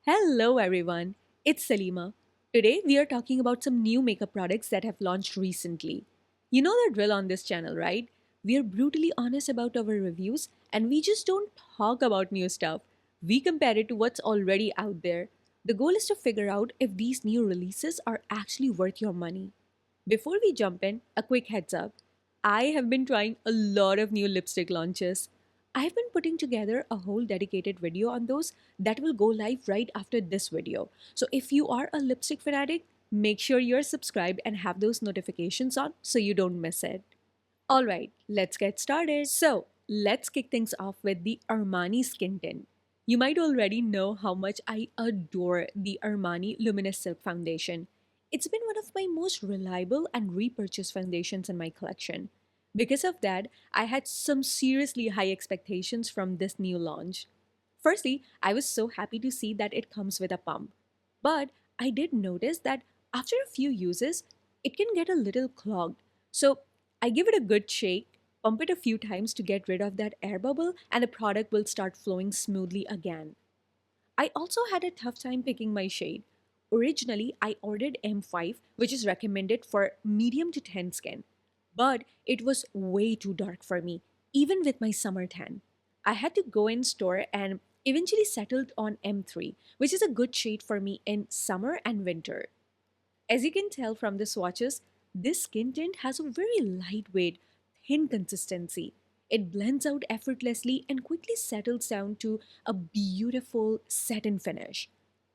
Hello everyone, it's Salima. Today we are talking about some new makeup products that have launched recently. You know the drill on this channel, right? We are brutally honest about our reviews and we just don't talk about new stuff. We compare it to what's already out there. The goal is to figure out if these new releases are actually worth your money. Before we jump in, a quick heads up. I have been trying a lot of new lipstick launches. I've been putting together a whole dedicated video on those that will go live right after this video. So if you are a lipstick fanatic, make sure you're subscribed and have those notifications on so you don't miss it. Alright, let's get started. So, let's kick things off with the Armani Skin Tint. You might already know how much I adore the Armani Luminous Silk Foundation. It's been one of my most reliable and repurchased foundations in my collection. Because of that, I had some seriously high expectations from this new launch. Firstly, I was so happy to see that it comes with a pump. But I did notice that after a few uses, it can get a little clogged. So I give it a good shake, pump it a few times to get rid of that air bubble, and the product will start flowing smoothly again. I also had a tough time picking my shade. Originally, I ordered M5, which is recommended for medium to tan skin, but it was way too dark for me, even with my summer tan. I had to go in store and eventually settled on M3, which is a good shade for me in summer and winter. As you can tell from the swatches, this skin tint has a very lightweight, thin consistency. It blends out effortlessly and quickly settles down to a beautiful satin finish.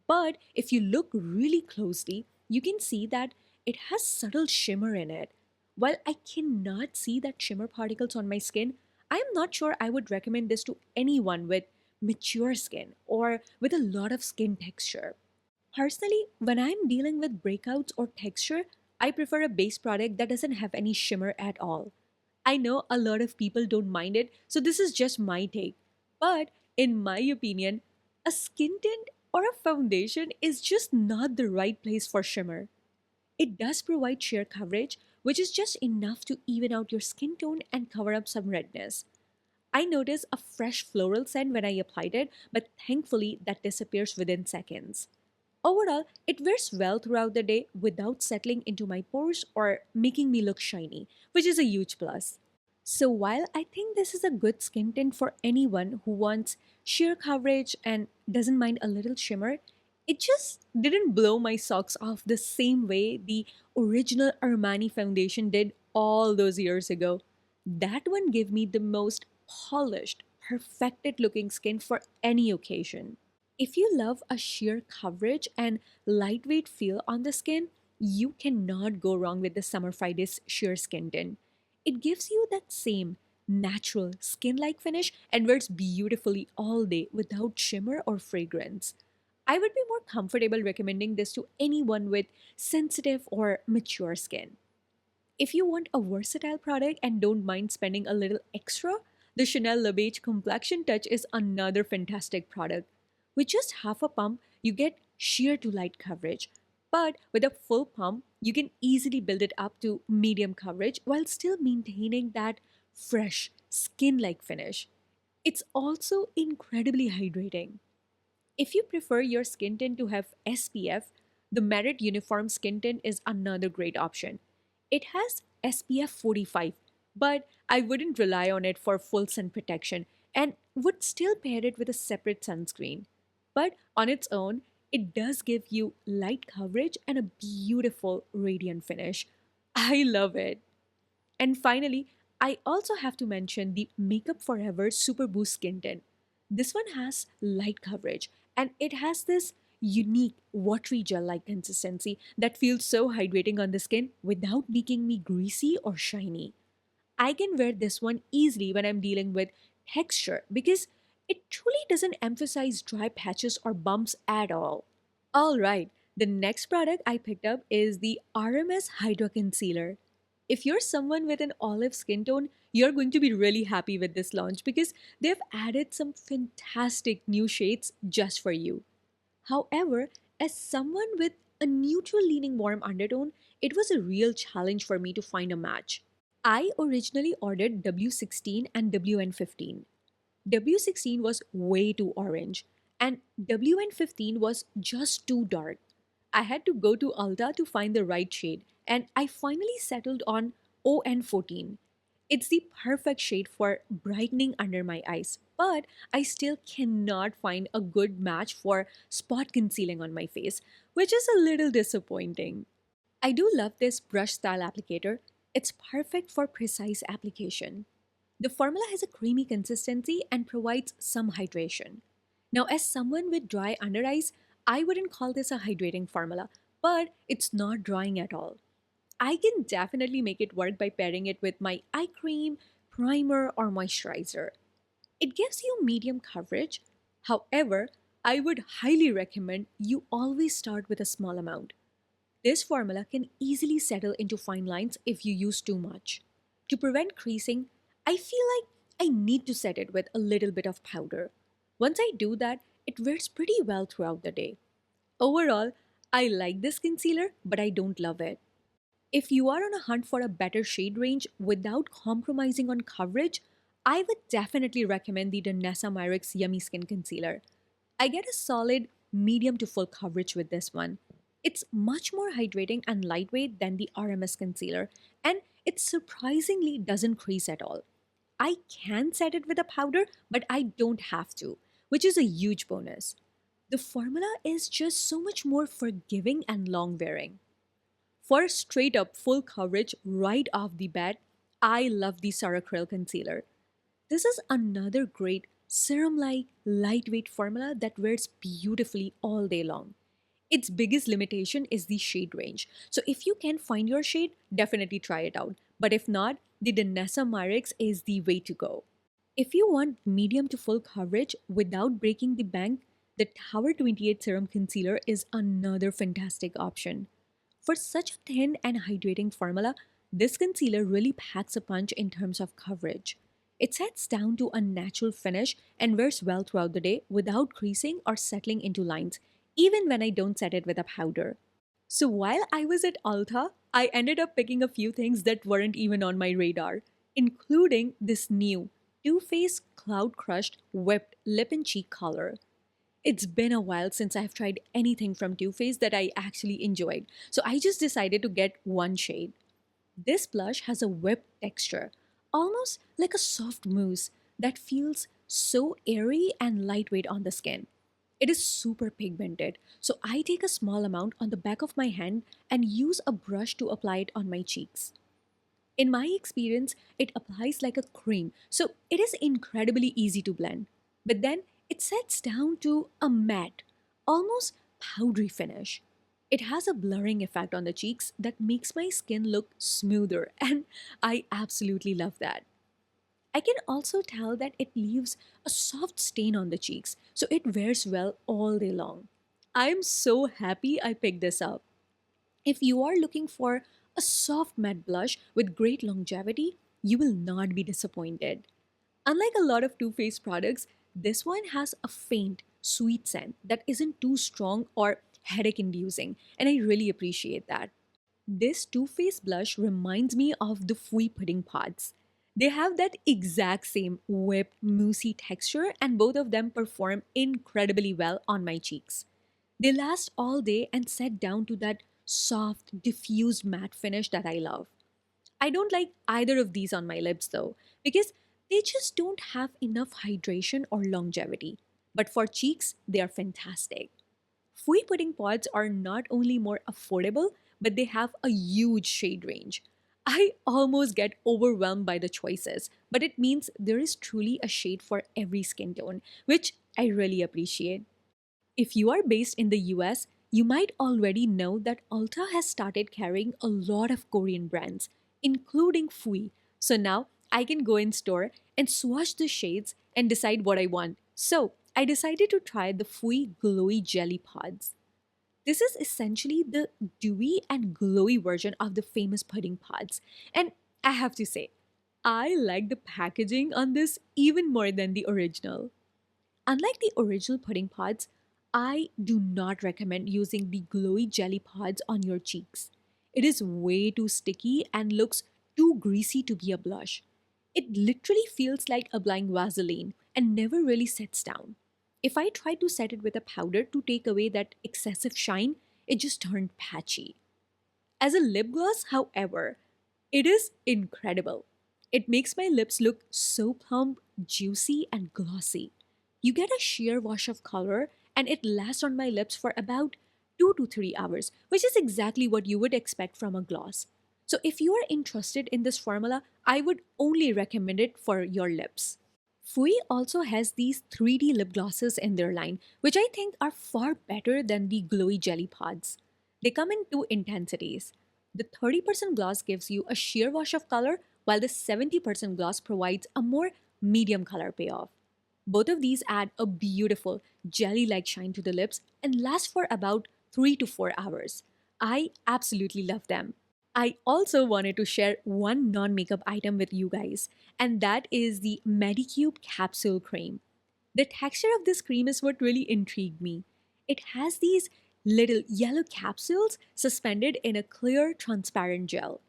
But if you look really closely, you can see that it has subtle shimmer in it. While I cannot see that shimmer particles on my skin, I am not sure I would recommend this to anyone with mature skin or with a lot of skin texture. Personally, when I'm dealing with breakouts or texture, I prefer a base product that doesn't have any shimmer at all. I know a lot of people don't mind it, so this is just my take. But in my opinion, a skin tint or a foundation is just not the right place for shimmer. It does provide sheer coverage, which is just enough to even out your skin tone and cover up some redness. I noticed a fresh floral scent when I applied it, but thankfully that disappears within seconds. Overall, it wears well throughout the day without settling into my pores or making me look shiny, which is a huge plus. So, while I think this is a good skin tint for anyone who wants sheer coverage and doesn't mind a little shimmer, it just didn't blow my socks off the same way the original Armani foundation did all those years ago. That one gave me the most polished, perfected looking skin for any occasion. If you love a sheer coverage and lightweight feel on the skin, you cannot go wrong with the Summer Fridays Sheer Skin Tint. It gives you that same natural skin like finish and wears beautifully all day without shimmer or fragrance. I would be more comfortable recommending this to anyone with sensitive or mature skin. If you want a versatile product and don't mind spending a little extra, the Chanel Le Beige Complexion Touch is another fantastic product. With just half a pump, you get sheer to light coverage. But with a full pump, you can easily build it up to medium coverage while still maintaining that fresh, skin like finish. It's also incredibly hydrating. If you prefer your skin tint to have SPF, the Merit Uniform Skin Tint is another great option. It has SPF 45, but I wouldn't rely on it for full sun protection and would still pair it with a separate sunscreen. But on its own, it does give you light coverage and a beautiful radiant finish. I love it. And finally, I also have to mention the Makeup Forever Super Boost Skin Tint. This one has light coverage and it has this unique watery gel like consistency that feels so hydrating on the skin without making me greasy or shiny. I can wear this one easily when I'm dealing with texture because it truly doesn't emphasize dry patches or bumps at all. Alright, the next product I picked up is the RMS Hydra Concealer. If you're someone with an olive skin tone, you're going to be really happy with this launch because they've added some fantastic new shades just for you. However, as someone with a neutral leaning warm undertone, it was a real challenge for me to find a match. I originally ordered W16 and WN15. W16 was way too orange, And WN15 was just too dark. I had to go to Ulta to find the right shade, and I finally settled on ON14. It's the perfect shade for brightening under my eyes, but I still cannot find a good match for spot concealing on my face, which is a little disappointing. I do love this brush style applicator. It's perfect for precise application. The formula has a creamy consistency and provides some hydration. Now, as someone with dry under eyes, I wouldn't call this a hydrating formula, but it's not drying at all. I can definitely make it work by pairing it with my eye cream, primer, or moisturizer. It gives you medium coverage. However, I would highly recommend you always start with a small amount. This formula can easily settle into fine lines if you use too much. To prevent creasing, I feel like I need to set it with a little bit of powder. Once I do that, it wears pretty well throughout the day. Overall, I like this concealer, but I don't love it. If you are on a hunt for a better shade range without compromising on coverage, I would definitely recommend the Danessa Myricks Yummy Skin Concealer. I get a solid medium to full coverage with this one. It's much more hydrating and lightweight than the RMS concealer, and it surprisingly doesn't crease at all. I can set it with a powder, but I don't have to, which is a huge bonus. The formula is just so much more forgiving and long wearing. For straight up full coverage right off the bat, I love the Saracryl concealer. This is another great serum like lightweight formula that wears beautifully all day long. Its biggest limitation is the shade range. So if you can find your shade, definitely try it out. But if not, the Danessa Myricks is the way to go. If you want medium to full coverage without breaking the bank, the Tower 28 Serum Concealer is another fantastic option. For such a thin and hydrating formula, this concealer really packs a punch in terms of coverage. It sets down to a natural finish and wears well throughout the day without creasing or settling into lines, even when I don't set it with a powder. So while I was at Ulta, I ended up picking a few things that weren't even on my radar, including this new Too Faced Cloud Crushed Whipped Lip and Cheek color. It's been a while since I've tried anything from Too Faced that I actually enjoyed, so I just decided to get one shade. This blush has a whipped texture, almost like a soft mousse that feels so airy and lightweight on the skin. It is super pigmented, so I take a small amount on the back of my hand and use a brush to apply it on my cheeks. In my experience, it applies like a cream, so it is incredibly easy to blend. But then it sets down to a matte, almost powdery finish. It has a blurring effect on the cheeks that makes my skin look smoother, and I absolutely love that. I can also tell that it leaves a soft stain on the cheeks, so it wears well all day long. I am so happy I picked this up. If you are looking for a soft matte blush with great longevity, you will not be disappointed. Unlike a lot of Too Faced products, this one has a faint, sweet scent that isn't too strong or headache inducing, and I really appreciate that. This Too Faced blush reminds me of the Fwee pudding pods. They have that exact same whipped, moussey texture, and both of them perform incredibly well on my cheeks. They last all day and set down to that soft, diffused matte finish that I love. I don't like either of these on my lips though, because they just don't have enough hydration or longevity. But for cheeks, they are fantastic. Fwee pudding pods are not only more affordable, but they have a huge shade range. I almost get overwhelmed by the choices, but it means there is truly a shade for every skin tone, which I really appreciate. If you are based in the US, you might already know that Ulta has started carrying a lot of Korean brands, including Fwee. So now I can go in store and swatch the shades and decide what I want. So I decided to try the Fwee Glowy Jelly Pods. This is essentially the dewy and glowy version of the famous pudding pods. And I have to say, I like the packaging on this even more than the original. Unlike the original pudding pods, I do not recommend using the glowy jelly pods on your cheeks. It is way too sticky and looks too greasy to be a blush. It literally feels like applying Vaseline and never really sets down. if I tried to set it with a powder to take away that excessive shine, it just turned patchy. As a lip gloss, however, it is incredible. It makes my lips look so plump, juicy, and glossy. You get a sheer wash of color, and it lasts on my lips for about 2 to 3 hours, which is exactly what you would expect from a gloss. So, if you are interested in this formula, I would only recommend it for your lips. Fwee also has these 3D lip glosses in their line, which I think are far better than the glowy jelly pods. They come in two intensities. The 30% gloss gives you a sheer wash of color, while the 70% gloss provides a more medium color payoff. Both of these add a beautiful jelly like shine to the lips and last for about 3 to 4 hours. I absolutely love them. I also wanted to share one non makeup item with you guys, and that is the Medicube Capsule Cream. The texture of this cream is what really intrigued me. It has these little yellow capsules suspended in a clear, transparent gel.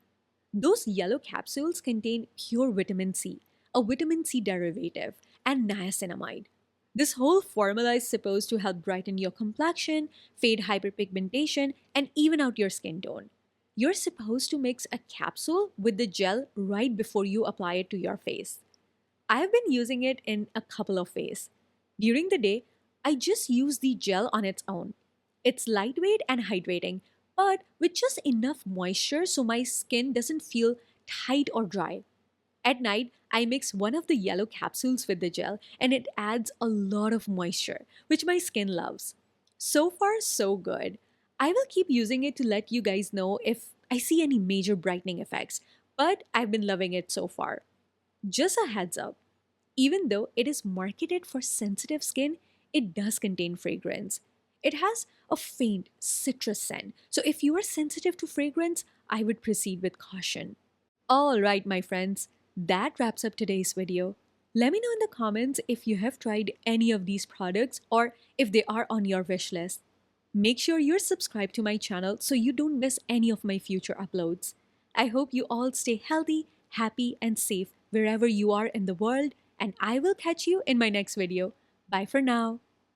Those yellow capsules contain pure vitamin C, a vitamin C derivative, and niacinamide. This whole formula is supposed to help brighten your complexion, fade hyperpigmentation, and even out your skin tone. You're supposed to mix a capsule with the gel right before you apply it to your face. I've been using it in a couple of ways. During the day, I just use the gel on its own. It's lightweight and hydrating, but with just enough moisture so my skin doesn't feel tight or dry. At night, I mix one of the yellow capsules with the gel and it adds a lot of moisture, which my skin loves. So far, so good. I will keep using it to let you guys know if I see any major brightening effects, but I've been loving it so far. Just a heads up, even though it is marketed for sensitive skin, it does contain fragrance. It has a faint citrus scent, so if you are sensitive to fragrance, I would proceed with caution. Alright, my friends, that wraps up today's video. Let me know in the comments if you have tried any of these products or if they are on your wish list. Make sure you're subscribed to my channel so you don't miss any of my future uploads. I hope you all stay healthy, happy, and safe wherever you are in the world, and I will catch you in my next video. Bye for now.